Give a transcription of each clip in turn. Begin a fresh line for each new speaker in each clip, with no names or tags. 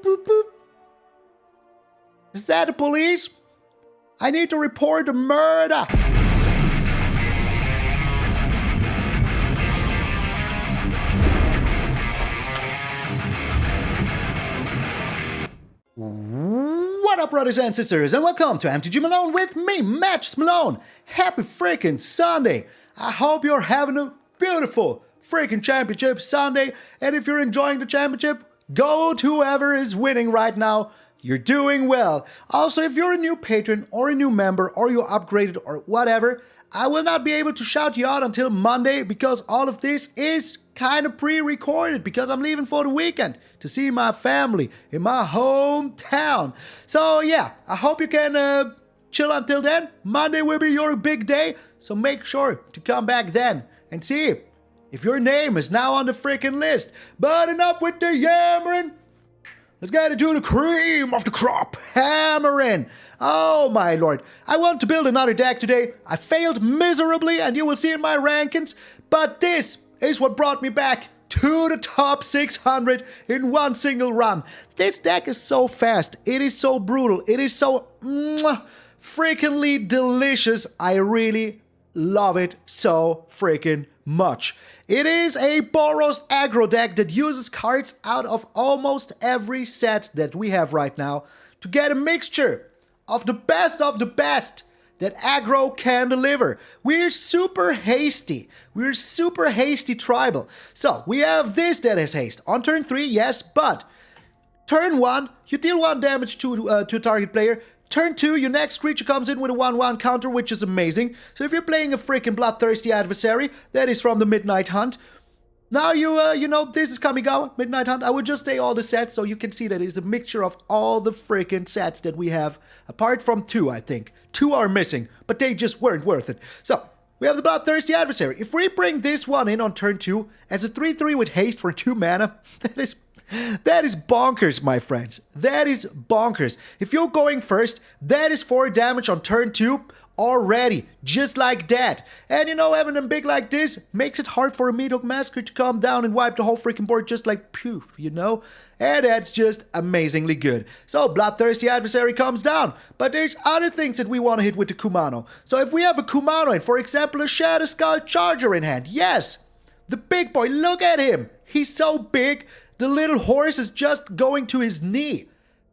boop, boop, boop. Is that the police? I need to report a murder. What up, brothers and sisters, and welcome to MTG Malone with me, MtgA Malone. Happy freaking Sunday. I hope you're having a beautiful freaking championship Sunday, and if you're enjoying the championship, go to whoever is winning right now. You're doing well. Also, if you're a new patron or a new member or you upgraded or whatever, I will not be able to shout you out until Monday because all of this is kind of pre-recorded because I'm leaving for the weekend to see my family in my hometown. So yeah, I hope you can chill until then. Monday will be your big day, so make sure to come back then and see if your name is now on the freaking list. But enough with the yammering. Let's get into the cream of the crop. Hammering. Oh my lord. I want to build another deck today. I failed miserably and you will see in my rankings. But this is what brought me back to the top 600 in one single run. This deck is so fast. It is so brutal. It is so freakingly delicious. I really love it so freaking much. It is a Boros aggro deck that uses cards out of almost every set that we have right now to get a mixture of the best that aggro can deliver. We're super hasty. We're super hasty tribal. So we have this that has haste. On turn 3, yes, but turn 1, you deal 1 damage to a target player. Turn 2, your next creature comes in with a 1/1 counter, which is amazing. So if you're playing a freaking Bloodthirsty Adversary, that is from the Midnight Hunt. Now you know, this is Kamigawa, Midnight Hunt. I would just say all the sets so you can see that it's a mixture of all the freaking sets that we have. Apart from 2, I think. 2 are missing, but they just weren't worth it. So, we have the Bloodthirsty Adversary. If we bring this one in on turn 2 as a 3/3 with haste for 2 mana, that is bonkers, my friends. That is bonkers. If you're going first, that is 4 damage on turn 2 already, just like that. And you know, having them big like this makes it hard for a MtgA Massacre to come down and wipe the whole freaking board just like poof, you know? And that's just amazingly good. So Bloodthirsty Adversary comes down, but there's other things that we want to hit with the Kumano. So if we have a Kumano and, for example, a Shatterskull Charger in hand, yes, the big boy, look at him. He's so big. The little horse is just going to his knee.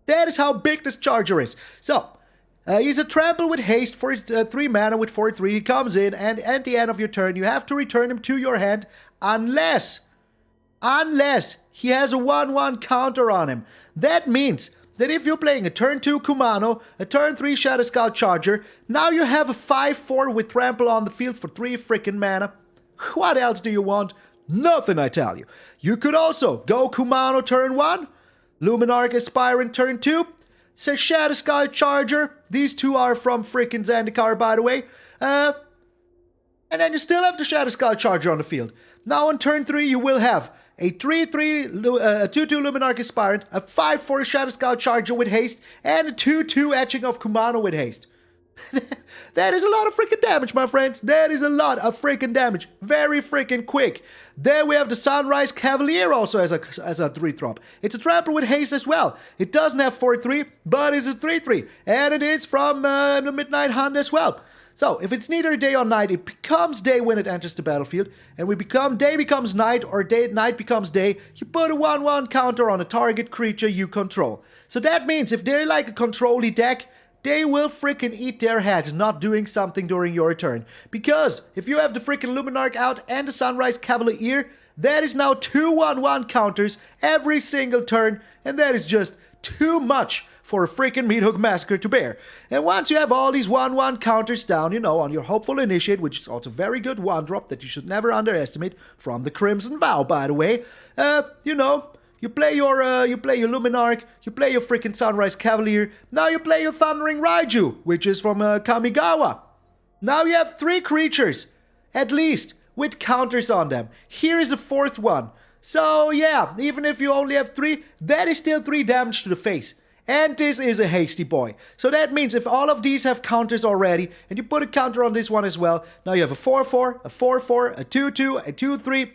That is how big this Charger is. So, he's a trample with haste for 3 mana with 4/3. He comes in, and at the end of your turn, you have to return him to your hand unless he has a 1/1 counter on him. That means that if you're playing a turn 2 Kumano, a turn 3 Shatterskull Charger, now you have a 5/4 with trample on the field for 3 freaking mana. What else do you want? Nothing, I tell you. You could also go Kumano turn 1, Luminarch Aspirant turn 2, say Shatterskull Charger. These 2 are from freaking Zendikar, by the way. And then you still have the Shatterskull Charger on the field. Now on turn 3, you will have a 3/3 2/2 Luminarch Aspirant, a 5/4 Shatterskull Charger with haste, and a 2/2 Etching of Kumano with haste. That is a lot of freaking damage, my friends. That is a lot of freaking damage. Very freaking quick. Then we have the Sunrise Cavalier also as a 3-drop. It's a trample with haste as well. It doesn't have 4/3, but it's a 3/3. And it is from the Midnight Hunt as well. So, if it's neither day or night, it becomes day when it enters the battlefield. And day becomes night, or night becomes day. You put a 1/1 counter on a target creature you control. So that means if they're like a control-y deck, they will freaking eat their head not doing something during your turn. Because if you have the freaking Luminarch out and the Sunrise Cavalier, that is now 2 1/1 counters every single turn, and that is just too much for a freaking MtgA Massacre to bear. And once you have all these 1/1 counters down, you know, on your Hopeful Initiate, which is also very good 1-drop that you should never underestimate, from the Crimson Vow, by the way, you know, you play your Luminarch, you play your freaking Sunrise Cavalier, now you play your Thundering Raiju, which is from Kamigawa. Now you have 3 creatures, at least, with counters on them. Here is a 4th one. So yeah, even if you only have 3, that is still 3 damage to the face. And this is a hasty boy. So that means if all of these have counters already, and you put a counter on this one as well, now you have a 4/4, a 4/4, a 2/2, a 2/3,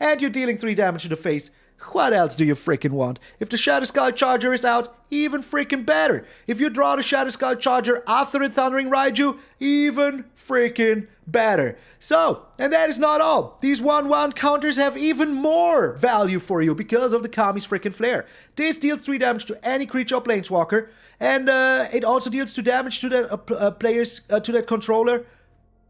and you're dealing 3 damage to the face. what else do you freaking want? If the Shatterskull Charger is out, even freaking better. If you draw the Shatterskull Charger after the Thundering Raiju, even freaking better. So, and that is not all. These 1/1 counters have even more value for you because of the Kami's freaking Flare. This deals 3 damage to any creature or planeswalker, and it also deals 2 damage to the to that controller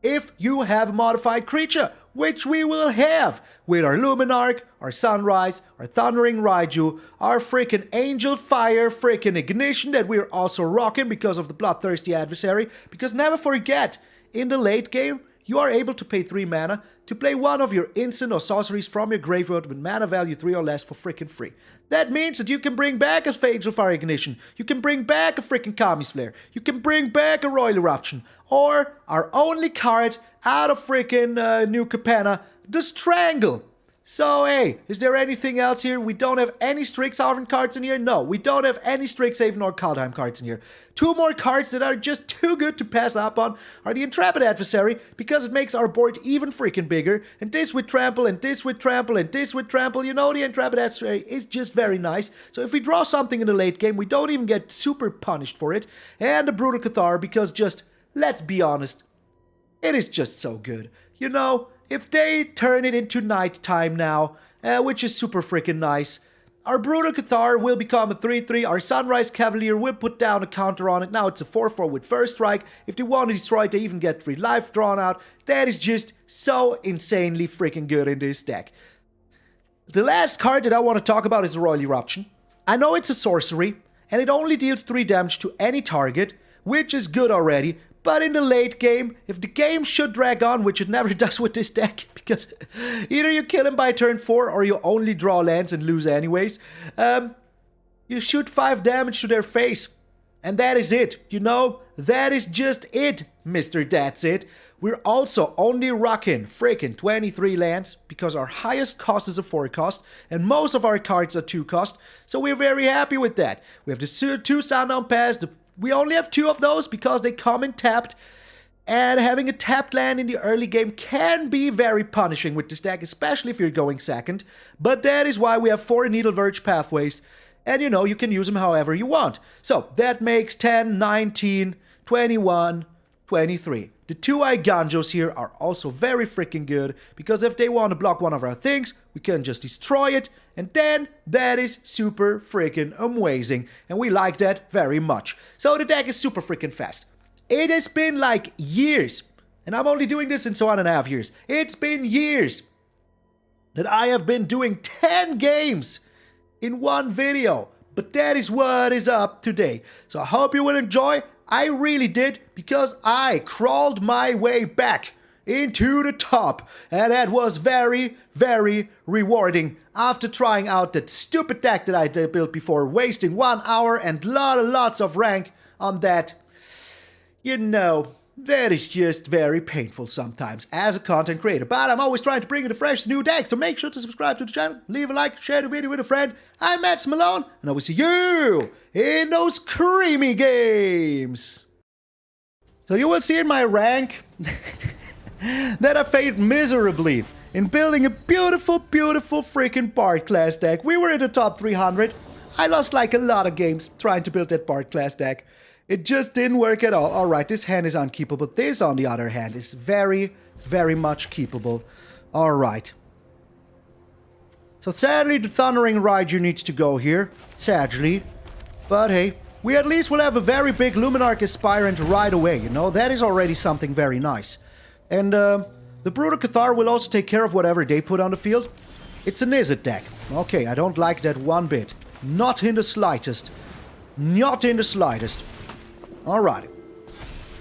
if you have a modified creature, which we will have with our Luminarch, our Sunrise, our Thundering Raiju, our freaking Angelfire freaking Ignition that we're also rocking because of the Bloodthirsty Adversary. Because never forget, in the late game, you are able to pay 3 mana to play one of your instant or sorceries from your graveyard with mana value 3 or less for freaking free. That means that you can bring back a Angelfire Ignition, you can bring back a freaking Kami's Flare, you can bring back a Roil Eruption, or our only card out of freaking New Capenna, the Strangle. So hey, is there anything else here? We don't have any Strixhaven cards in here? No, we don't have any Strixhaven or Kaldheim cards in here. 2 more cards that are just too good to pass up on are the Intrepid Adversary, because it makes our board even freaking bigger, and this with Trample, and this with Trample, and this with Trample. You know, the Intrepid Adversary is just very nice. So if we draw something in the late game, we don't even get super punished for it. And the Brutal Cathar, because just, let's be honest, it is just so good. You know, if they turn it into nighttime now, which is super freaking nice, our Brutal Cathar will become a 3/3, our Sunrise Cavalier will put down a counter on it. Now it's a 4/4 with First Strike. If they want to destroy it, they even get 3 life drawn out. That is just so insanely freaking good in this deck. The last card that I want to talk about is Roil Eruption. I know it's a sorcery, and it only deals 3 damage to any target, which is good already. But in the late game, if the game should drag on, which it never does with this deck, because either you kill him by turn 4 or you only draw lands and lose anyways, you shoot 5 damage to their face. And that is it, you know? That is just it, Mr. That's It. We're also only rocking freaking 23 lands, because our highest cost is a 4 cost, and most of our cards are 2 cost, so we're very happy with that. We have the 2 Sundown Pass, we only have 2 of those because they come in tapped, and having a tapped land in the early game can be very punishing with this deck, especially if you're going second. But that is why we have 4 Needleverge Pathways, and you know, you can use them however you want. So that makes 10, 19, 21, 23. The 2 Eiganjos here are also very freaking good, because if they want to block one of our things, we can just destroy it, and then that is super freaking amazing, and we like that very much. So the deck is super freaking fast. It has been like years, and I'm only doing this in 1.5 years. It's been years that I have been doing 10 games in one video, but that is what is up today. So I hope you will enjoy. I really did, because I crawled my way back into the top, and that was very, very rewarding after trying out that stupid deck that I built before, wasting 1 hour and lots of rank on that. You know, that is just very painful sometimes as a content creator, but I'm always trying to bring you the freshest new decks, so make sure to subscribe to the channel, leave a like, share the video with a friend. I'm MtgA Malone, and I will see you in those creamy games. So you will see in my rank that I failed miserably in building a beautiful, beautiful freaking Bard class deck. We were in the top 300. I lost like a lot of games trying to build that Bard class deck. It just didn't work at all. Alright, this hand is unkeepable. This, on the other hand, is very, very much keepable. Alright. So sadly, the Thundering Raiju needs to go here. Sadly. But hey, we at least will have a very big Luminarch Aspirant right away, you know? That is already something very nice. And the Brutal Cathar will also take care of whatever they put on the field. It's an Izzet deck. Okay, I don't like that one bit. Not in the slightest. Not in the slightest. Alright.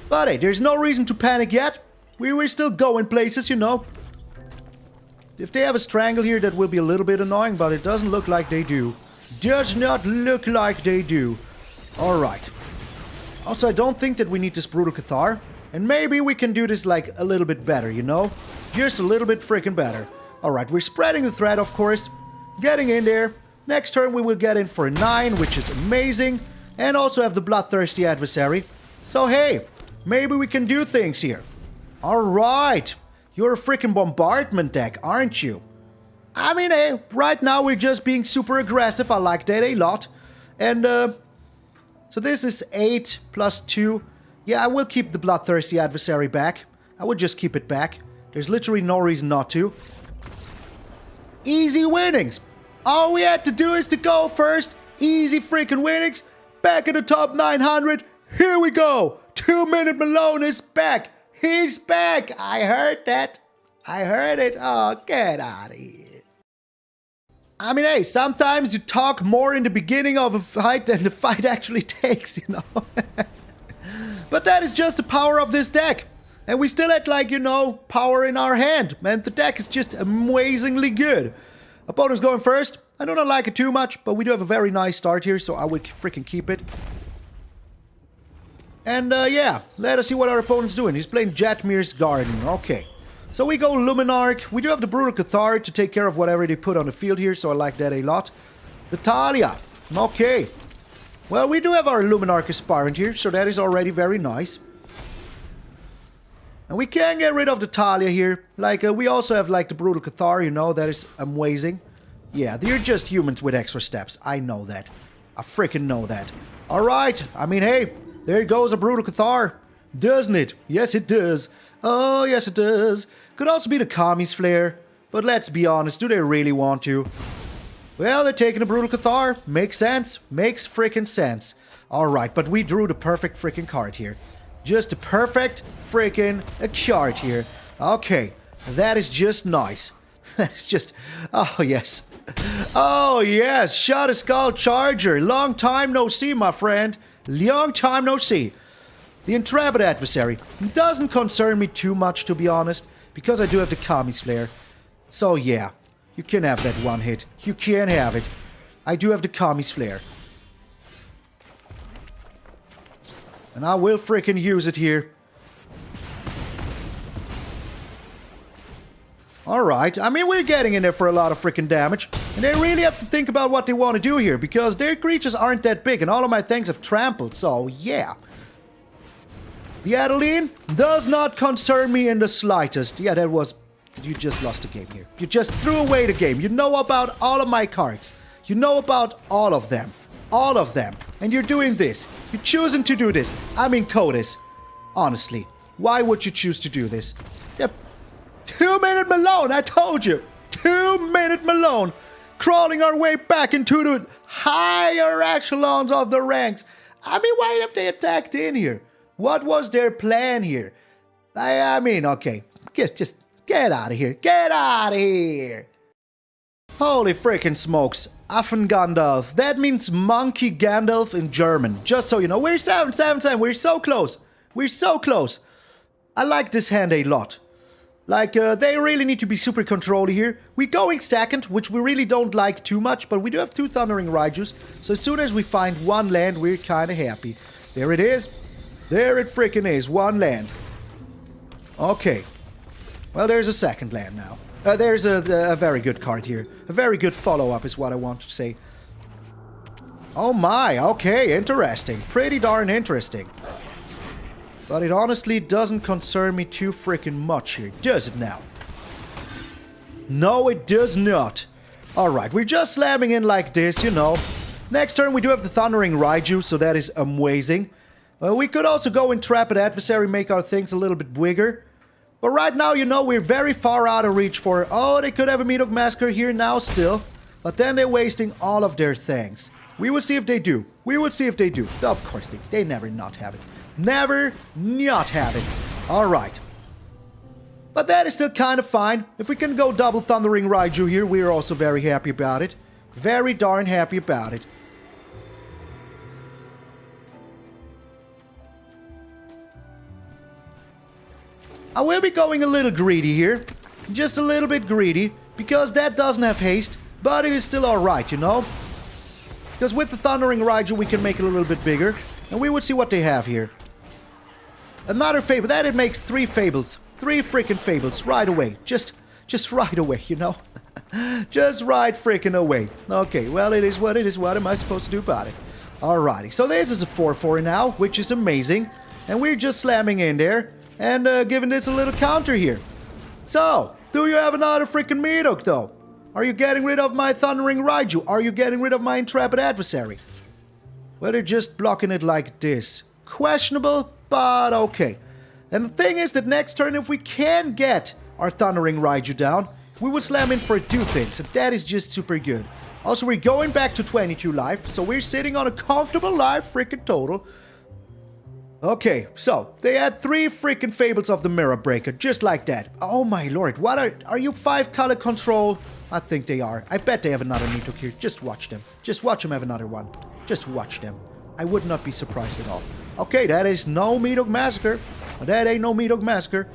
But hey, there's no reason to panic yet. We will still go in places, you know. If they have a Strangle here, that will be a little bit annoying, but it doesn't look like they do. Does not look like they do. Alright. Also, I don't think that we need this Brutal Cathar. And maybe we can do this like a little bit better, you know? Just a little bit freaking better. Alright, we're spreading the threat, of course. Getting in there. Next turn we will get in for a 9, which is amazing. And also have the Bloodthirsty Adversary. So hey, maybe we can do things here. Alright. You're a freaking bombardment deck, aren't you? I mean, hey, right now we're just being super aggressive. I like that a lot. And, so this is 8 plus 2. Yeah, I will keep the Bloodthirsty Adversary back. I would just keep it back. There's literally no reason not to. Easy winnings. All we had to do is to go first. Easy freaking winnings. Back in the top 900. Here we go. 2-Minute Malone is back. He's back. I heard that. I heard it. Oh, get out of here. I mean, hey, sometimes you talk more in the beginning of a fight than the fight actually takes, you know. But that is just the power of this deck. And we still had, like, you know, power in our hand. And the deck is just amazingly good. Opponent's going first. I do not like it too much, but we do have a very nice start here, so I would freaking keep it. And, yeah, let us see what our opponent's doing. He's playing Jatmir's Garden. Okay. So we go Luminarch. We do have the Brutal Cathar to take care of whatever they put on the field here, so I like that a lot. The Thalia. Okay. Well, we do have our Luminarch Aspirant here, so that is already very nice. And we can get rid of the Thalia here. Like, we also have, like, the Brutal Cathar, you know, that is amazing. Yeah, they're just humans with extra steps. I know that. I freaking know that. Alright, I mean, hey, there goes a Brutal Cathar. Doesn't it? Yes, it does. Oh, yes, it does. Could also be the Kami's Flare. But let's be honest, do they really want to? Well, they're taking a Brutal Cathar. Makes sense. Makes freaking sense. Alright, but we drew the perfect freaking card here. Just a perfect freaking card here. Okay, that is just nice. That's just... Oh, yes. Oh, yes. Shatterskull Charger. Long time no see, my friend. Long time no see. The Intrepid Adversary doesn't concern me too much, to be honest, because I do have the Kami's Flare. So, yeah. You can have that one hit. You can have it. I do have the Kami's Flare. And I will freaking use it here. Alright, I mean, we're getting in there for a lot of freaking damage. And they really have to think about what they want to do here, because their creatures aren't that big, and all of my things have trampled, so yeah. The Adeline does not concern me in the slightest. Yeah, that was... You just lost the game here. You just threw away the game. You know about all of my cards. You know about all of them. All of them. And you're doing this. You're choosing to do this. I mean, Codis. Honestly, why would you choose to do this? 2-Minute Malone, I told you. 2-Minute Malone. Crawling our way back into the higher echelons of the ranks. I mean, why have they attacked in here? What was their plan here? I mean, okay. Just get out of here. Get out of here. Holy freaking smokes. Affen Gandalf. That means Monkey Gandalf in German. Just so you know. We're 7-7-7. We're so close. We're so close. I like this hand a lot. Like, they really need to be super controlly here. We're going second, which we really don't like too much, but we do have 2 Thundering Raijus. So as soon as we find one land, we're kind of happy. There it is. There it freaking is. One land. Okay. Well, there's a second land now. There's a very good card here. A very good follow-up is what I want to say. Oh my, okay, interesting. Pretty darn interesting. But it honestly doesn't concern me too freaking much here, does it now? No, it does not. Alright, we're just slamming in like this, you know. Next turn we do have the Thundering Raiju, so that is amazing. We could also go Intrepid Adversary, make our things a little bit bigger. But right now, you know, we're very far out of reach for... Oh, they could have a Mythic Massacre here now still. But then they're wasting all of their things. We will see if they do. We will see if they do. Of course, they never not have it. Never not have it. Alright. But that is still kind of fine. If we can go double Thundering Raiju here, we're also very happy about it. Very darn happy about it. I will be going a little greedy here. Just a little bit greedy. Because that doesn't have haste. But it is still alright, you know? Because with the Thundering Raiju we can make it a little bit bigger. And we would see what they have here. Another Fable. That it makes 3 Fables. 3 freaking Fables. Right away. Just right away, you know? Just right freaking away. Okay, well it is what it is. What am I supposed to do about it? Alrighty. So this is a 4-4 now, which is amazing. And we're just slamming in there. And giving this a little counter here. So, do you have another freaking Mythic though? Are you getting rid of my Thundering Raiju? Are you getting rid of my Intrepid Adversary? Well, they're just blocking it like this. Questionable, but okay. And the thing is that next turn, if we can get our Thundering Raiju down, we will slam in for 2 things, and that is just super good. Also, we're going back to 22 life, so we're sitting on a comfortable life freaking total. Okay, so they had 3 freaking Fables of the Mirror Breaker, just like that. Oh my lord, what are you 5 color control? I think they are. I bet they have another Mythic here. Just watch them. Just watch them have another one. Just watch them. I would not be surprised at all. Okay, that is no MtgA Massacre. That ain't no MtgA Massacre.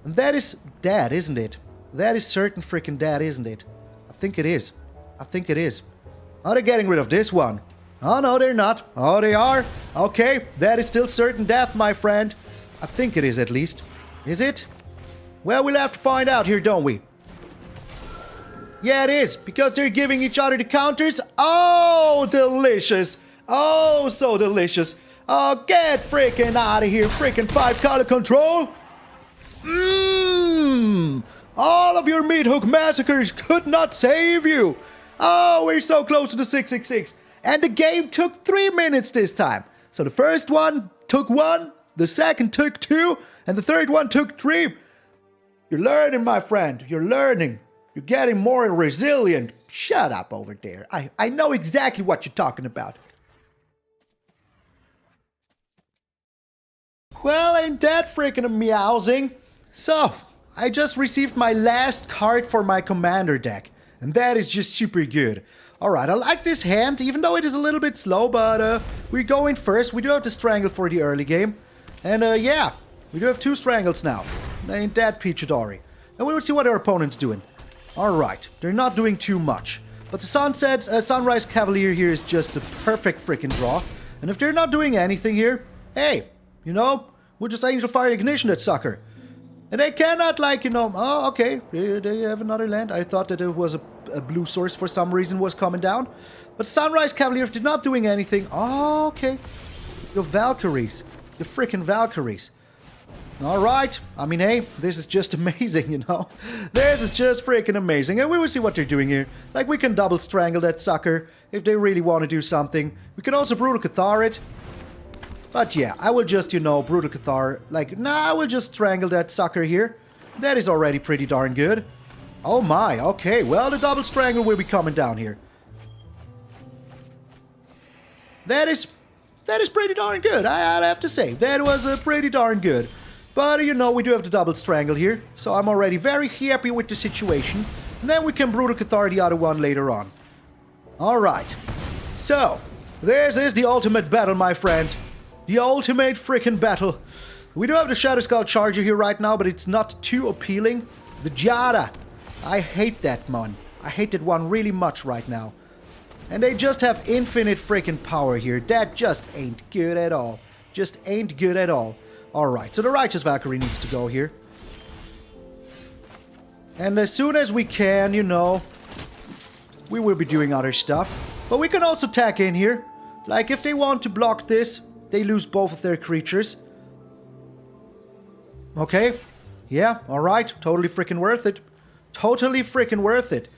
And that is dead, isn't it? That is certain freaking dead, isn't it? I think it is. I think it is. Oh, they're getting rid of this one. Oh, no, they're not. Oh, they are. Okay, that is still certain death, my friend. I think it is, at least. Is it? Well, we'll have to find out here, don't we? Yeah, it is, because they're giving each other the counters. Oh, delicious. Oh, so delicious. Oh, get freaking out of here. Freaking 5 color control. All of your MtgA Massacres could not save you. Oh, we're so close to the 666. And the game took 3 minutes this time. So the first one took 1, the second took 2, and the third one took 3. You're learning, my friend. You're learning. You're getting more resilient. Shut up over there. I know exactly what you're talking about. Well, ain't that freaking meowsing? So, I just received my last card for my commander deck. And that is just super good. Alright, I like this hand, even though it is a little bit slow, but we're going first. We do have the Strangle for the early game. And yeah, we do have 2 Strangles now. Ain't that peachadori. And we will see what our opponent's doing. Alright, they're not doing too much. But the Sunrise Cavalier here is just the perfect freaking draw. And if they're not doing anything here, hey, you know, we'll just Angelfire Ignition that sucker. And they cannot, like, you know, oh, okay, they have another land. I thought that it was a blue source for some reason was coming down. But Sunrise Cavalier, if they're not doing anything, oh, okay. Your Valkyries, your freaking Valkyries. Alright, I mean, hey, this is just amazing, you know. This is just freaking amazing. And we will see what they're doing here. Like, we can double Strangle that sucker if they really want to do something. We can also Brutal Cathar it. But yeah, I will just, you know, Brutal Cathar. Like, nah, I will just Strangle that sucker here. That is already pretty darn good. Oh my, okay, well, the double Strangle will be coming down here. That is pretty darn good, I'd have to say. That was pretty darn good. But, you know, we do have the double Strangle here, so I'm already very happy with the situation. And then we can Brutal Cathar the other one later on. Alright, so, this is the ultimate battle, my friend. The ultimate freaking battle. We do have the Shatterskull Charger here right now, but it's not too appealing. The Jada. I hate that one. I hate that one really much right now. And they just have infinite freaking power here. That just ain't good at all. Just ain't good at all. Alright, so the Righteous Valkyrie needs to go here. And as soon as we can, you know, we will be doing other stuff. But we can also tack in here. Like, if they want to block this, they lose both of their creatures. Okay. Yeah, alright. Totally freaking worth it. Totally freaking worth it.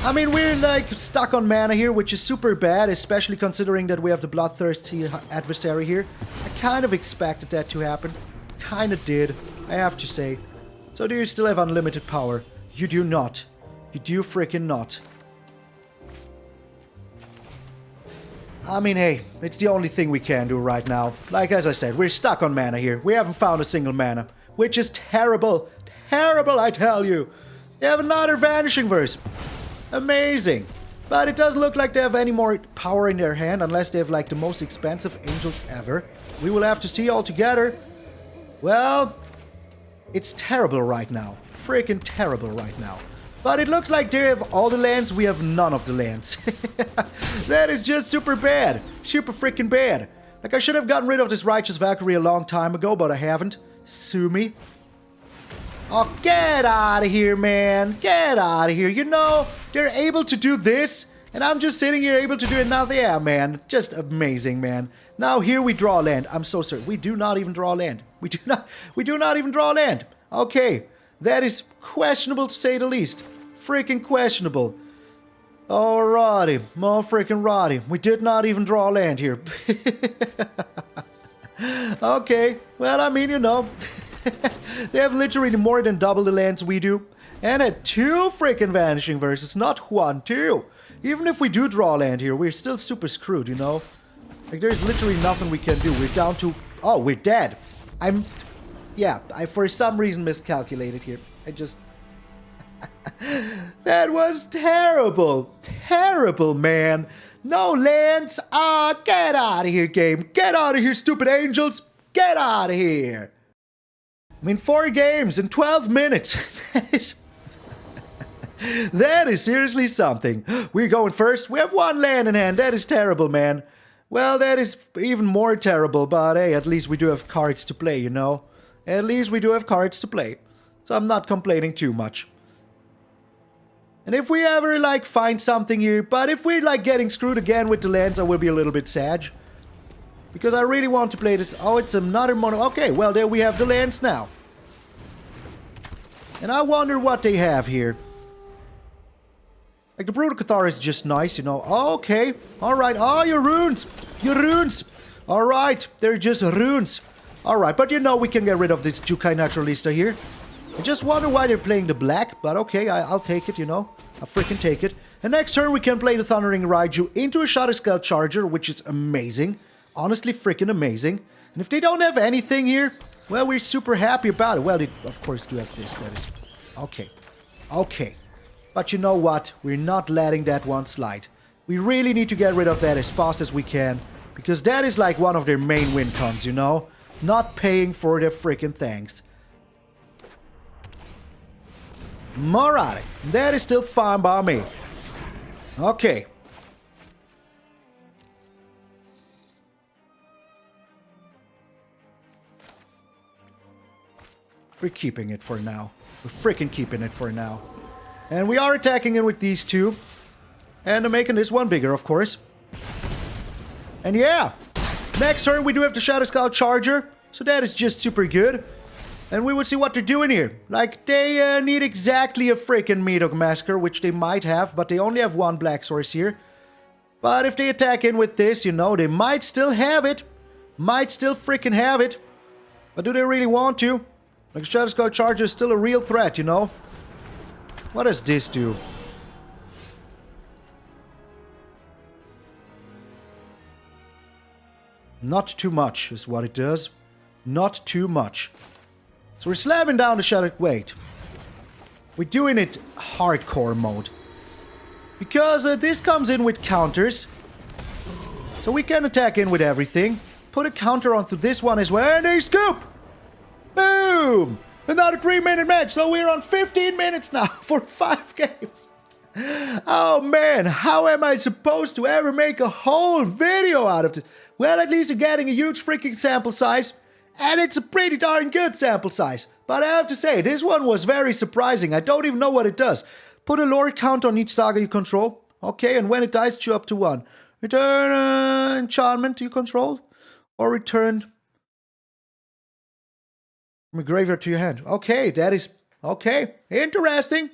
I mean, we're like stuck on mana here, which is super bad, especially considering that we have the Bloodthirsty Adversary here. I kind of expected that to happen. Kind of did, I have to say. So do you still have unlimited power? You do not. You do freaking not. I mean, hey, it's the only thing we can do right now. Like, as I said, we're stuck on mana here. We haven't found a single mana, which is terrible. Terrible, I tell you. They have another Vanishing Verse. Amazing. But it doesn't look like they have any more power in their hand, unless they have, like, the most expensive angels ever. We will have to see all together. Well, it's terrible right now. Freaking terrible right now. But it looks like they have all the lands, we have none of the lands. That is just super bad. Super freaking bad. Like, I should have gotten rid of this Righteous Valkyrie a long time ago, but I haven't. Sue me. Oh, get out of here, man. Get out of here. You know, they're able to do this, and I'm just sitting here able to do it now. Yeah, man. Just amazing, man. Now here we draw land. I'm so sorry. We do not even draw land. We do not even draw land. Okay. That is questionable to say the least. Freaking questionable. Alrighty, more freaking righty. We did not even draw land here. Okay, well, I mean, you know, they have literally more than double the lands we do. And at 2 freaking Vanishing Verses, not 1, 2. Even if we do draw land here, we're still super screwed, you know? Like, there's literally nothing we can do. We're down to... Oh, we're dead. Yeah, I for some reason miscalculated here. I just... That was terrible. Terrible, man. No lands. Ah, get out of here, game. Get out of here, stupid angels. Get out of here. I mean, 4 games in 12 minutes. That is... That is seriously something. We're going first. We have 1 land in hand. That is terrible, man. Well, that is even more terrible, but hey, at least we do have cards to play, you know? At least we do have cards to play. So I'm not complaining too much. And if we ever, like, find something here, but if we're, like, getting screwed again with the lands, I will be a little bit sad. Because I really want to play this. Oh, it's another mono. Okay, well, there we have the lands now. And I wonder what they have here. Like, the Brutal Cathar is just nice, you know. Oh, okay. Alright. Oh, your runes. Your runes. Alright. They're just runes. Alright, but you know we can get rid of this Jukai Naturalista here. I just wonder why they're playing the black, but okay, I'll take it, you know. I'll freaking take it. And next turn we can play the Thundering Raiju into a Shatterskull Charger, which is amazing. Honestly, freaking amazing. And if they don't have anything here, well, we're super happy about it. Well, they, of course, do have this. That is... Okay. Okay. But you know what? We're not letting that one slide. We really need to get rid of that as fast as we can. Because that is like one of their main win cons, you know? Not paying for their freaking things. Alright. That is still fine by me. Okay. We're keeping it for now. We're freaking keeping it for now. And we are attacking it with these 2. And making this one bigger, of course. And yeah. Next turn, we do have the Shatterskull Charger. So that is just super good. And we will see what they're doing here. Like, they need exactly a freaking MtgA Massacre, which they might have. But they only have 1 black source here. But if they attack in with this, you know, they might still have it. Might still freaking have it. But do they really want to? Like, Shatterskull Charger is still a real threat, you know? What does this do? Not too much is what it does. Not too much. So we're slamming down the Shadow... Wait. We're doing it hardcore mode. Because this comes in with counters. So we can attack in with everything. Put a counter onto this one as well. And they scoop! Boom! Another 3-minute match. So we're on 15 minutes now for 5 games. Oh man, how am I supposed to ever make a whole video out of this? Well, at least you're getting a huge freaking sample size. And it's a pretty darn good sample size. But I have to say, this one was very surprising. I don't even know what it does. Put a lore count on each saga you control. Okay, and when it dies, chew up to 1. Return enchantment you control. Or return from a graveyard to your hand. Okay, that is... Okay, interesting.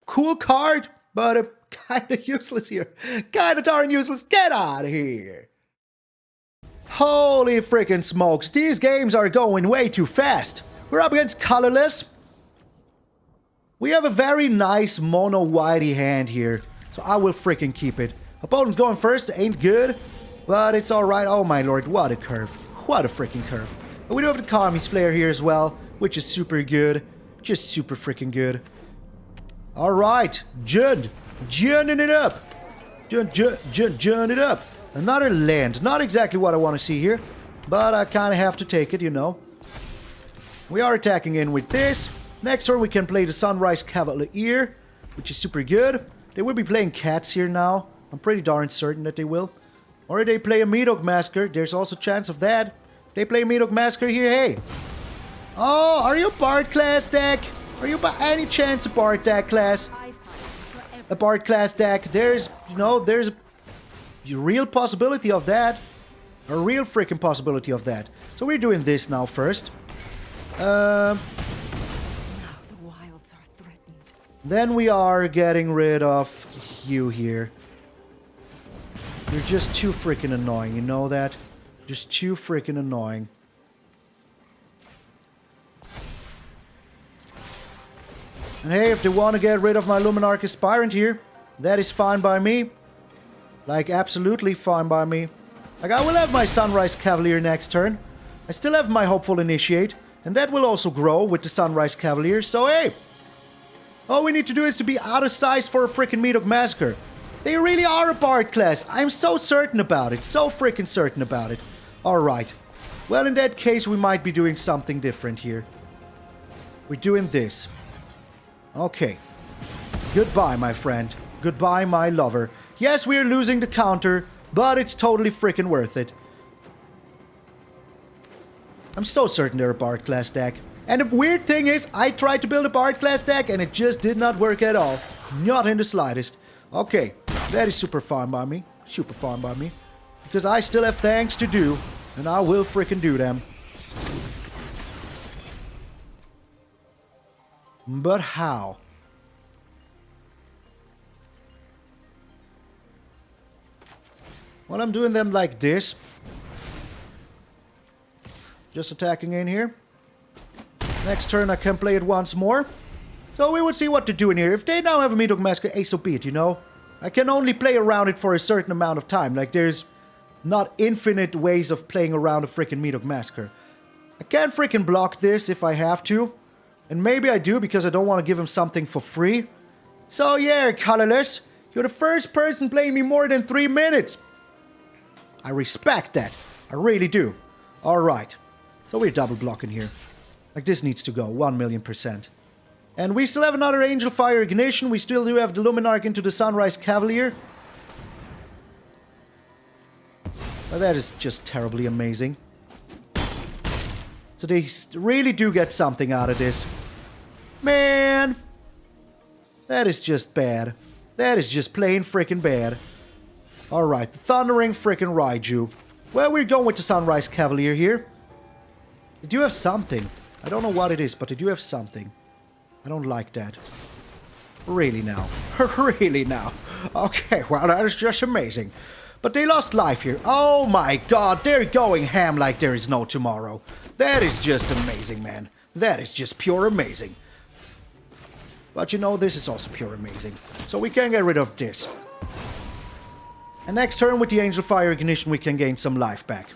Cool card, but kind of useless here. Kind of darn useless. Get out of here. Holy freaking smokes. These games are going way too fast. We're up against colorless. We have a very nice mono whitey hand here. So I will freaking keep it. Opponent's going first. Ain't good. But it's alright. Oh my lord. What a curve. What a freaking curve. And we do have the Kami's Flare here as well. Which is super good. Just super freaking good. Alright. Jund. Junding it up. Jund it up. Another land. Not exactly what I want to see here. But I kind of have to take it, you know. We are attacking in with this. Next turn we can play the Sunrise Cavalier, which is super good. They will be playing cats here now. I'm pretty darn certain that they will. Or they play a MtgA Massacre. There's also a chance of that. They play MtgA Massacre here, hey. Oh, are you a Bard class deck? Are you by any chance a Bard deck class? A Bard class deck. There's, you know, there's a real possibility of that. A real freaking possibility of that. So we're doing this now first. Then we are getting rid of you here. You're just too freaking annoying, you know that? Just too freaking annoying. And hey, if they want to get rid of my Luminarch Aspirant here, that is fine by me. Like, absolutely fine by me. Like, I will have my Sunrise Cavalier next turn. I still have my Hopeful Initiate, and that will also grow with the Sunrise Cavalier, so hey! All we need to do is to be out of size for a freaking MtgA Massacre. They really are a Bard class. I'm so certain about it. So freaking certain about it. Alright. Well, in that case, we might be doing something different here. We're doing this. Okay. Goodbye, my friend. Goodbye, my lover. Yes, we're losing the counter, but it's totally freaking worth it. I'm so certain they're a Bard class deck. And the weird thing is, I tried to build a Bard class deck and it just did not work at all. Not in the slightest. Okay, that is super fine by me. Super fine by me. Because I still have things to do, and I will freaking do them. But how? Well, I'm doing them like this. Just attacking in here. Next turn I can play it once more. So we would see what to do in here. If they now have a MtgA Massacre, so be it, you know? I can only play around it for a certain amount of time. Like, there's not infinite ways of playing around a freaking MtgA Massacre. I can freaking block this if I have to. And maybe I do because I don't want to give him something for free. So yeah, Colorless, you're the first person playing me more than 3 minutes. I respect that. I really do. Alright. So we're double blocking here. Like, this needs to go, 1,000,000%. And we still have another Angelfire Ignition. We still do have the Luminarch into the Sunrise Cavalier. Well, that is just terribly amazing. So they really do get something out of this. Man! That is just bad. That is just plain freaking bad. Alright, the Thundering freaking Raiju. Well, we're going with the Sunrise Cavalier here. They do have something. I don't know what it is, but they do have something. I don't like that. Really now. Really now. Okay, well, that is just amazing. But they lost life here. Oh my god, they're going ham like there is no tomorrow. That is just amazing, man. That is just pure amazing. But you know, this is also pure amazing. So we can get rid of this. And next turn with the Angelfire Ignition, we can gain some life back.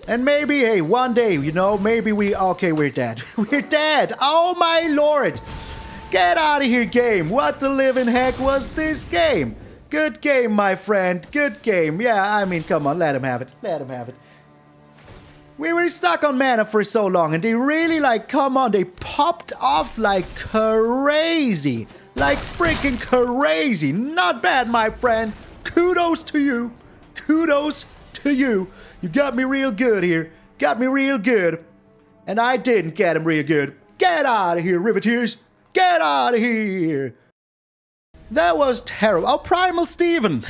And maybe, hey, one day, you know, maybe we... Okay, we're dead. We're dead! Oh my lord! Get out of here, game! What the living heck was this game? Good game, my friend. Good game. Yeah, I mean, come on, let him have it. Let him have it. We were stuck on mana for so long, and they really, like, come on, they popped off like crazy. Like freaking crazy. Not bad, my friend. Kudos to you. Kudos to you. You got me real good here. Got me real good. And I didn't get him real good. Get out of here, Riveteers. Get out of here. That was terrible. Oh, Primal Steven.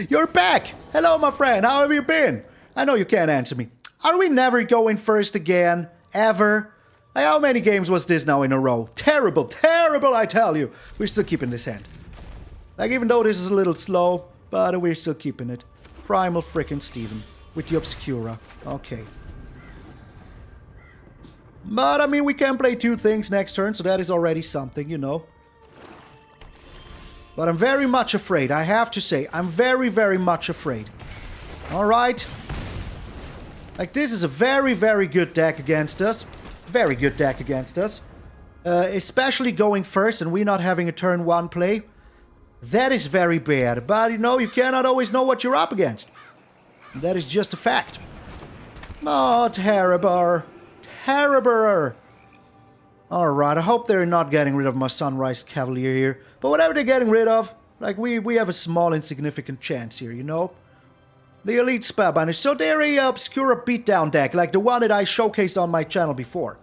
You're back. Hello, my friend. How have you been? I know you can't answer me. Are we never going first again? Ever? Like, how many games was this now in a row? Terrible. Terrible, I tell you. We're still keeping this hand. Like, even though this is a little slow, but we're still keeping it. Primal frickin' Steven. With the Obscura. Okay. But, I mean, we can play 2 things next turn, so that is already something, you know. But I'm very much afraid, I have to say. I'm very, very much afraid. Alright. Like, this is a very, very good deck against us. Very good deck against us. Especially going first and we not having a turn 1 play. That is very bad. But, you know, you cannot always know what you're up against. That is just a fact. Oh, terrible. Terrible. Alright, I hope they're not getting rid of my Sunrise Cavalier here. But whatever they're getting rid of, like, we have a small, insignificant chance here, you know? The Elite Spellbinder. So they're a Obscura beatdown deck, like the one that I showcased on my channel before.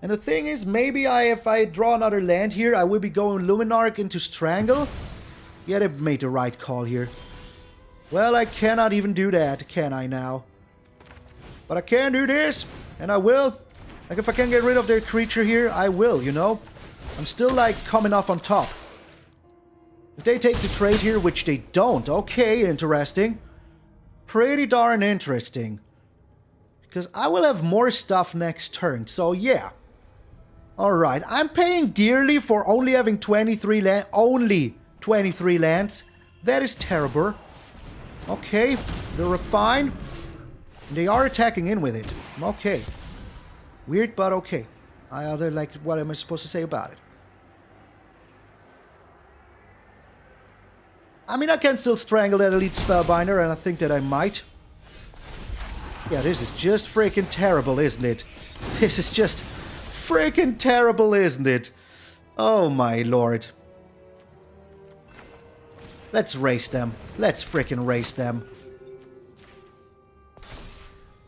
And the thing is, maybe if I draw another land here, I will be going Luminarch into Strangle. Yeah, they made the right call here. Well, I cannot even do that, can I now? But I can do this, and I will. Like, if I can get rid of their creature here, I will, you know? I'm still, like, coming off on top. If they take the trade here, which they don't, okay, interesting. Pretty darn interesting. Because I will have more stuff next turn, so yeah. Alright, I'm paying dearly for only having 23 land. Only 23 lands. That is terrible. Okay, they're fine. They are attacking in with it. Okay. Weird, but okay. Like, what am I supposed to say about it? I mean, I can still strangle that elite spellbinder, and I think that I might. Yeah, this is just freaking terrible, isn't it? This is just freaking terrible, isn't it? Oh my lord. Let's race them. Let's freaking race them.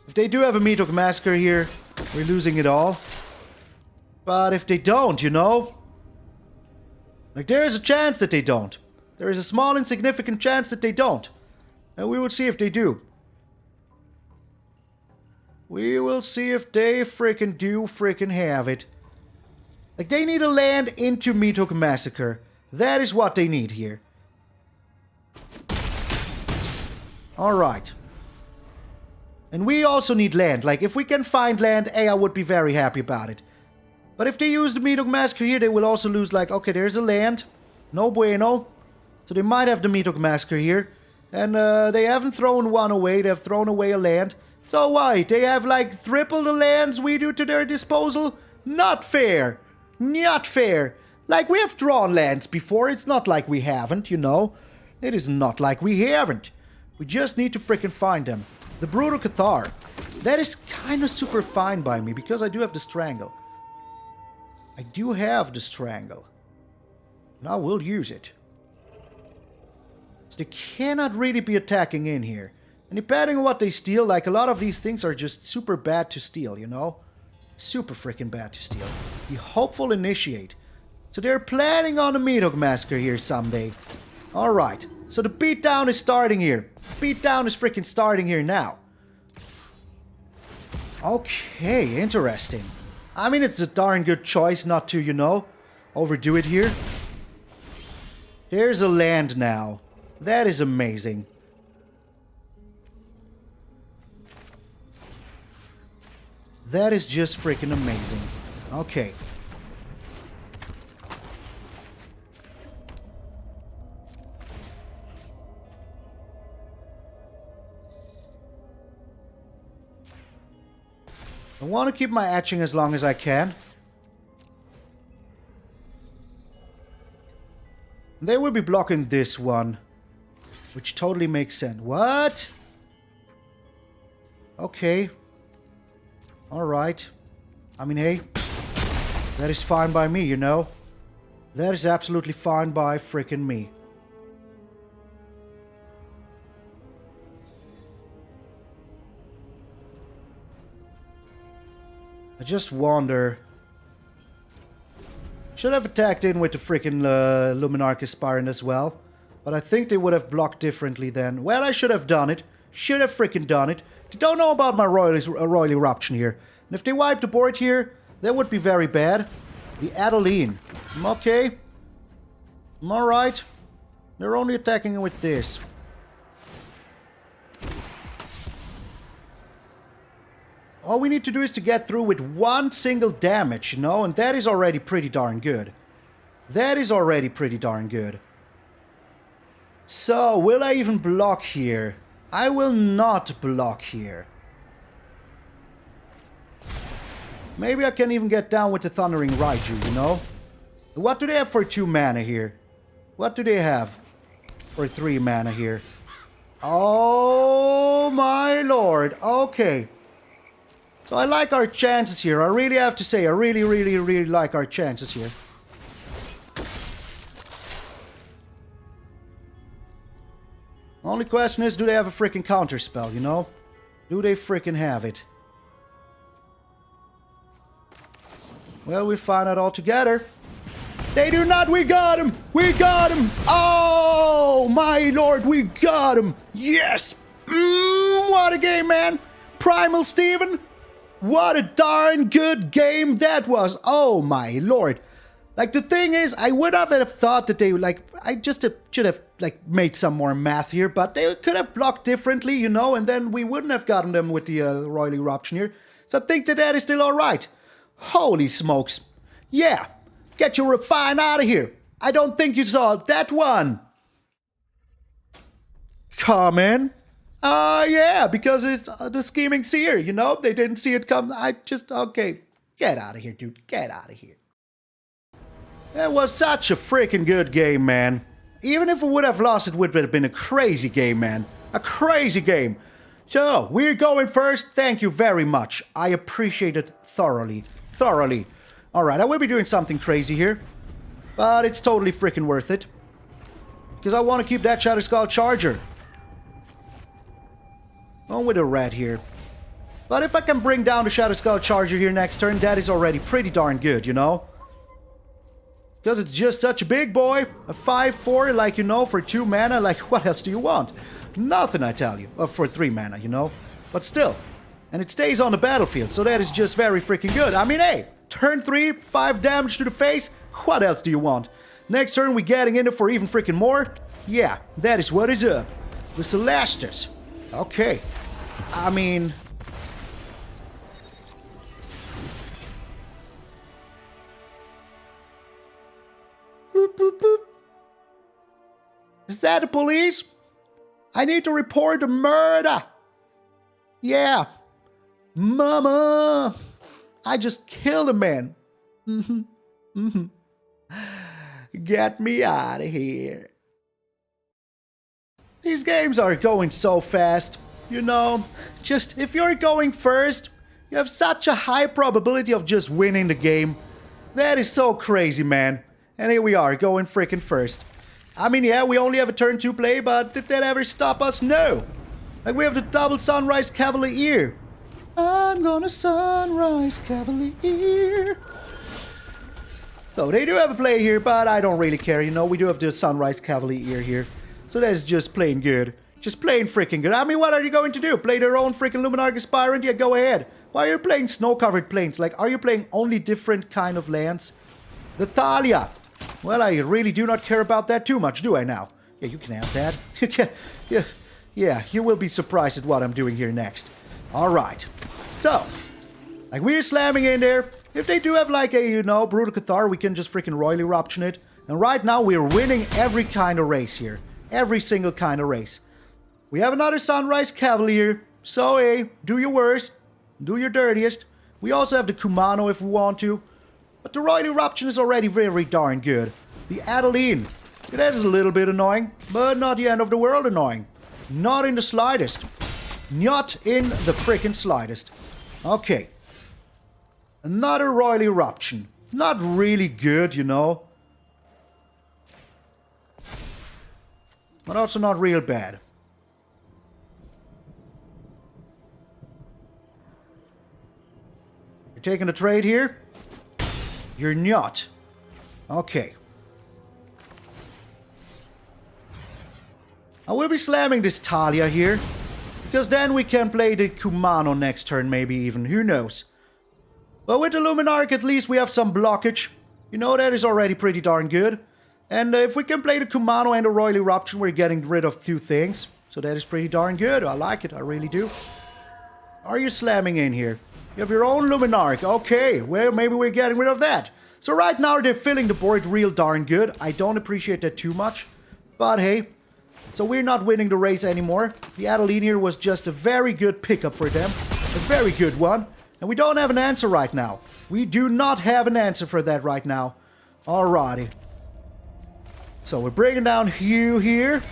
If they do have a MtgA Massacre here, we're losing it all. But if they don't, you know? Like, there is a chance that they don't. There is a small, insignificant chance that they don't. And we will see if they do. We will see if they freaking do freaking have it. Like, they need a land into MtgA Massacre. That is what they need here. Alright. And we also need land. Like, if we can find land, I would be very happy about it. But if they use the MtgA Massacre here, they will also lose, like, okay, there's a land. No bueno. So they might have the MtgA Massacre here. And they haven't thrown one away. They have thrown away a land. So why? They have, like, triple the lands we do to their disposal? Not fair. Not fair. Like, we have drawn lands before. It's not like we haven't, you know. It is not like we haven't. We just need to freaking find them. The Brutal Cathar. That is kind of super fine by me, because I do have the Strangle. I do have the Strangle. And I will use it. So they cannot really be attacking in here. And depending on what they steal, like, a lot of these things are just super bad to steal, you know? Super freaking bad to steal. The Hopeful Initiate. So they're planning on a MtgA Massacre here someday. Alright. So the beatdown is starting here. Beatdown is freaking starting here now. Okay, interesting. I mean, it's a darn good choice not to, you know, overdo it here. There's a land now. That is amazing. That is just freaking amazing. Okay. I want to keep my etching as long as I can. They will be blocking this one, which totally makes sense. What? Okay. Alright. I mean, hey, that is fine by me, you know? That is absolutely fine by freaking me. I just wonder... Should have attacked in with the freaking Luminarch Aspirant as well. But I think they would have blocked differently then. Well, I should have done it. Should have freaking done it. They don't know about my Roil Eruption here. And if they wipe the board here, that would be very bad. The Adeline. Okay. Alright. They're only attacking with this. All we need to do is to get through with one single damage, you know? And that is already pretty darn good. That is already pretty darn good. So, will I even block here? I will not block here. Maybe I can even get down with the Thundering Raiju, you know? What do they have for 2 mana here? What do they have for 3 mana here? Oh my lord. Okay. So I like our chances here. I really have to say, I really like our chances here. Only question is, do they have a freaking counter spell, you know? Do they freaking have it? Well, we'll find out all together. They do not! We got him! We got him! Oh, my lord, we got him! Yes! What a game, man! Primal Steven! What a darn good game that was! Oh, my lord! Like, the thing is, I would have thought that they, like, I just should have, like, made some more math here, but they could have blocked differently, you know, and then we wouldn't have gotten them with the Roil Eruption here. So I think that is still alright. Holy smokes. Yeah, get your refine out of here. I don't think you saw that one. Come in. Yeah, because it's the Scheming Seer, you know, they didn't see it come. Okay, get out of here, dude, get out of here. That was such a freaking good game, man. Even if we would have lost, it would have been a crazy game, man. A crazy game. So, we're going first. Thank you very much. I appreciate it thoroughly. Thoroughly. Alright, I will be doing something crazy here. But it's totally freaking worth it. Because I want to keep that Shatterskull Charger. Going with a red here. But if I can bring down the Shatterskull Charger here next turn, that is already pretty darn good, you know? Because it's just such a big boy. A 5/4, like, you know, for 2 mana. Like, what else do you want? Nothing, I tell you. For 3 mana, you know? But still. And it stays on the battlefield, so that is just very freaking good. I mean, hey, turn 3, 5 damage to the face. What else do you want? Next turn, we getting in it for even freaking more. Yeah, that is what is up. The Celestis. Okay. I mean... Boop, boop, boop. Is that the police? I need to report the murder. Yeah. Mama. I just killed a man. Get me out of here. These games are going so fast. You know, just if you're going first, you have such a high probability of just winning the game. That is so crazy, man. And here we are, going freaking first. I mean, yeah, we only have a turn to play, but did that ever stop us? No. Like, we have the double Sunrise Cavalier. I'm gonna Sunrise Cavalier. So, they do have a play here, but I don't really care. You know, we do have the Sunrise Cavalier here. So, that's just plain good. Just plain freaking good. I mean, what are you going to do? Play their own freaking Luminarch Aspirant? Yeah, go ahead. Why are you playing snow-covered plains? Like, are you playing only different kind of lands? The Thalia. Well, I really do not care about that too much, do I now? Yeah, you can have that. You can... Yeah, you will be surprised at what I'm doing here next. Alright. So, like, we're slamming in there. If they do have, like, a, you know, Brutal Cathar, we can just freaking Roil Eruption it. And right now, we're winning every kind of race here. Every single kind of race. We have another Sunrise Cavalier. So, hey, do your worst. Do your dirtiest. We also have the Kumano if we want to. But the Roil Eruption is already very darn good. The Adeline. That is a little bit annoying, but not the end of the world annoying. Not in the slightest. Not in the freaking slightest. Okay. Another Roil Eruption. Not really good, you know. But also not real bad. You're taking a trade here? You're not. Okay. I will be slamming this Thalia here. Because then we can play the Kumano next turn, maybe even. Who knows? But with the Luminarch, at least we have some blockage. You know, that is already pretty darn good. And if we can play the Kumano and the Roil Eruption, we're getting rid of 2 things. So that is pretty darn good. I like it. I really do. Are you slamming in here? You have your own Luminarch. Okay, well, maybe we're getting rid of that. So right now, they're filling the board real darn good. I don't appreciate that too much. But hey, so we're not winning the race anymore. The Adeline here was just a very good pickup for them. A very good one. And we don't have an answer right now. We do not have an answer for that right now. Alrighty. So we're bringing down you here.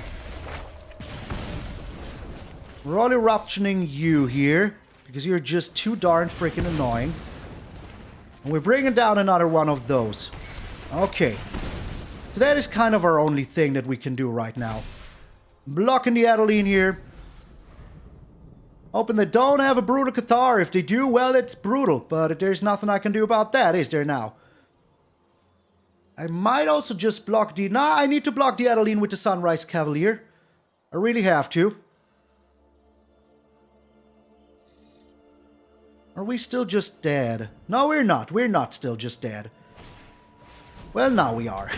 Roil Eruptioning you here. Because you're just too darn freaking annoying. And we're bringing down another one of those. Okay. So that is kind of our only thing that we can do right now. Blocking the Adeline here. Hoping they don't have a Brutal Cathar. If they do, well, it's brutal. But there's nothing I can do about that, is there now? I might also just block the... Nah, I need to block the Adeline with the Sunrise Cavalier. I really have to. Are we still just dead? No, we're not. We're not still just dead. Well, now we are.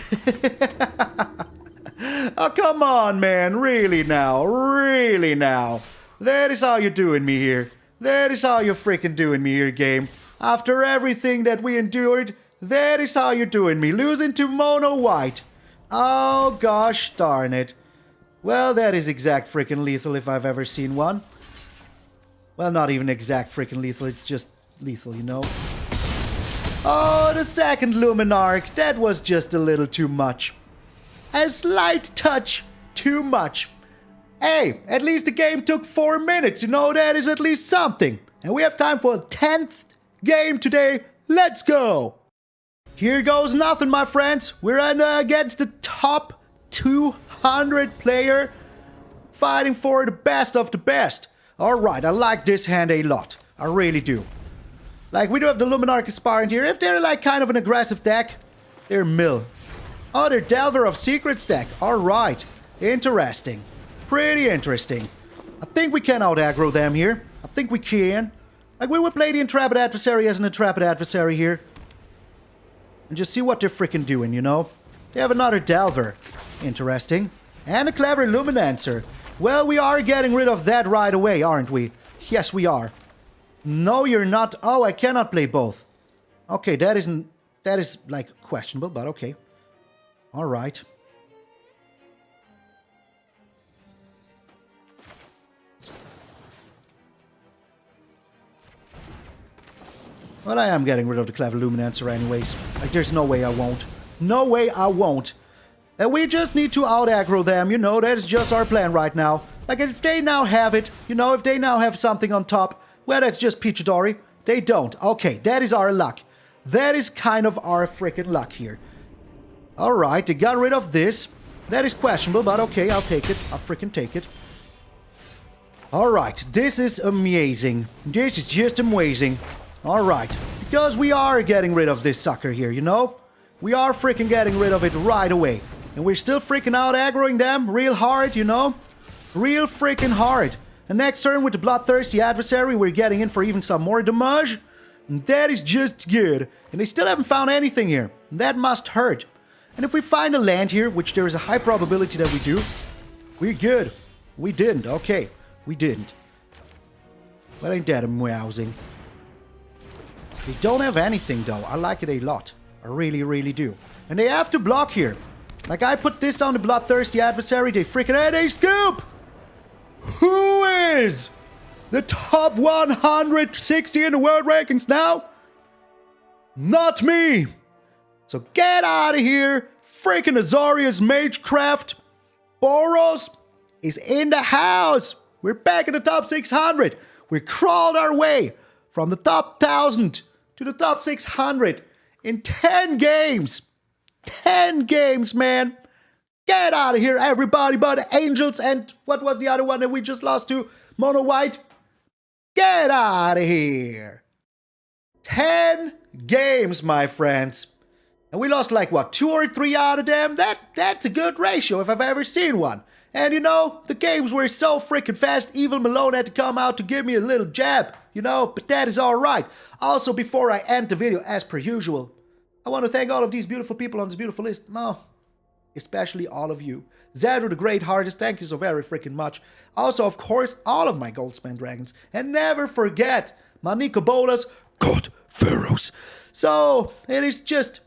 Oh, come on, man. Really now. Really now. That is how you're doing me here. That is how you're freaking doing me here, game. After everything that we endured, that is how you're doing me. Losing to Mono White. Oh, gosh darn it. Well, that is exact freaking lethal if I've ever seen one. Well, not even exact freaking lethal. It's just lethal, you know. Oh, the second Luminarch. That was just a little too much. A slight touch too much. Hey, at least the game took 4 minutes, you know, that is at least something. And we have time for a 10th game today. Let's go. Here goes nothing, my friends. We're against the top 200 player fighting for the best of the best. Alright, I like this hand a lot. I really do. Like, we do have the Luminarch Aspirant here. If they're like kind of an aggressive deck, they're mill. Oh, they're Delver of Secrets deck. Alright. Interesting. Pretty interesting. I think we can out-aggro them here. I think we can. Like, we would play the Intrepid Adversary as an Intrepid Adversary here. And just see what they're freaking doing, you know? They have another Delver. Interesting. And a clever Luminancer. Well, we are getting rid of that right away, aren't we? Yes, we are. No, you're not. Oh, I cannot play both. Okay, that is, like, questionable, but okay. Alright. Well, I am getting rid of the clever Luminancer anyways. Like, there's no way I won't. No way I won't. And we just need to out-aggro them, you know, that is just our plan right now. Like, if they now have it, you know, if they now have something on top, well, that's just Peachadori. They don't. Okay, that is our luck. That is kind of our freaking luck here. Alright, they got rid of this. That is questionable, but okay, I'll take it. I'll freaking take it. Alright, this is amazing. This is just amazing. Alright, because we are getting rid of this sucker here, you know? We are freaking getting rid of it right away. And we're still freaking out aggroing them real hard, you know? Real freaking hard. And next turn with the Bloodthirsty Adversary, we're getting in for even some more damage. And that is just good. And they still haven't found anything here. And that must hurt. And if we find a land here, which there is a high probability that we do, we're good. We didn't. Okay, we didn't. Well, ain't that amusing. They don't have anything, though. I like it a lot. I really, really do. And they have to block here. Like, I put this on the Bloodthirsty Adversary, they freaking had a scoop! Who is the top 160 in the world rankings now? Not me! So get out of here! Freaking Azorius Magecraft Boros is in the house! We're back in the top 600! We crawled our way from the top 1000 to the top 600 in 10 games! 10 games, man! Get out of here, everybody but Angels and what was the other one that we just lost to? Mono White? Get out of here! 10 games, my friends. And we lost like, what, 2 or 3 out of them? That's a good ratio if I've ever seen one. And you know, the games were so freaking fast, Evil Malone had to come out to give me a little jab, you know, but that is alright. Also, before I end the video, as per usual, I want to thank all of these beautiful people on this beautiful list. No, especially all of you. Zadru the Great Heartist, thank you so very freaking much. Also, of course, all of my Goldspan Dragons. And never forget, my Nico Bolas, God Pharaohs. So, it is just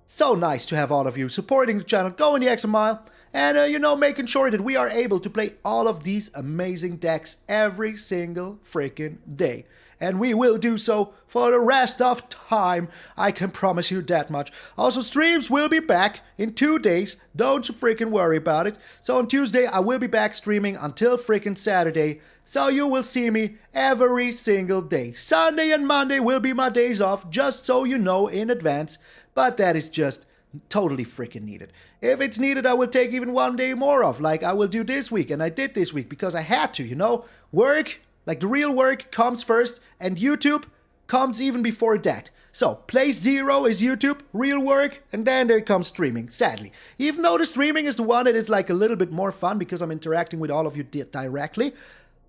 so nice to have all of you supporting the channel, going the extra mile, and, you know, making sure that we are able to play all of these amazing decks every single freaking day. And we will do so for the rest of time. I can promise you that much. Also, streams will be back in 2 days. Don't you freaking worry about it. So on Tuesday, I will be back streaming until freaking Saturday. So you will see me every single day. Sunday and Monday will be my days off, just so you know in advance. But that is just totally freaking needed. If it's needed, I will take even 1 day more off, like I will do this week. And I did this week because I had to, you know. Work. Like, the real work comes first, and YouTube comes even before that. So, place 0 is YouTube, real work, and then there comes streaming, sadly. Even though the streaming is the one that is, like, a little bit more fun because I'm interacting with all of you directly.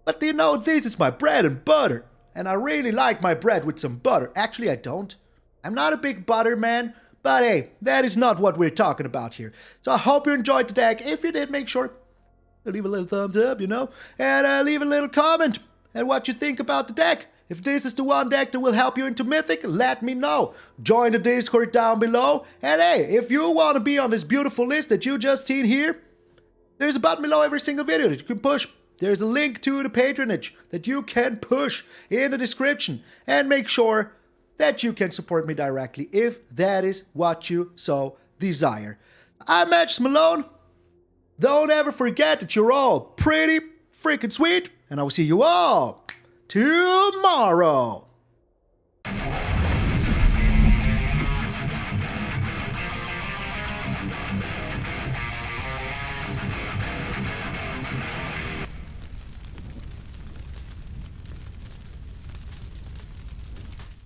But, you know, this is my bread and butter. And I really like my bread with some butter. Actually, I don't. I'm not a big butter man, But hey, that is not what we're talking about here. So I hope you enjoyed the deck. If you did, make sure to leave a little thumbs up, and leave a little comment and what you think about the deck. If this is the one deck that will help you into Mythic, let me know. Join the Discord down below. And hey, if you want to be on this beautiful list that you just seen here, there's a button below every single video that you can push. There's a link to the patronage that you can push in the description. And make sure that you can support me directly if that is what you so desire. I'm MtgA Malone. Don't ever forget that you're all pretty freaking sweet, and I will see you all tomorrow.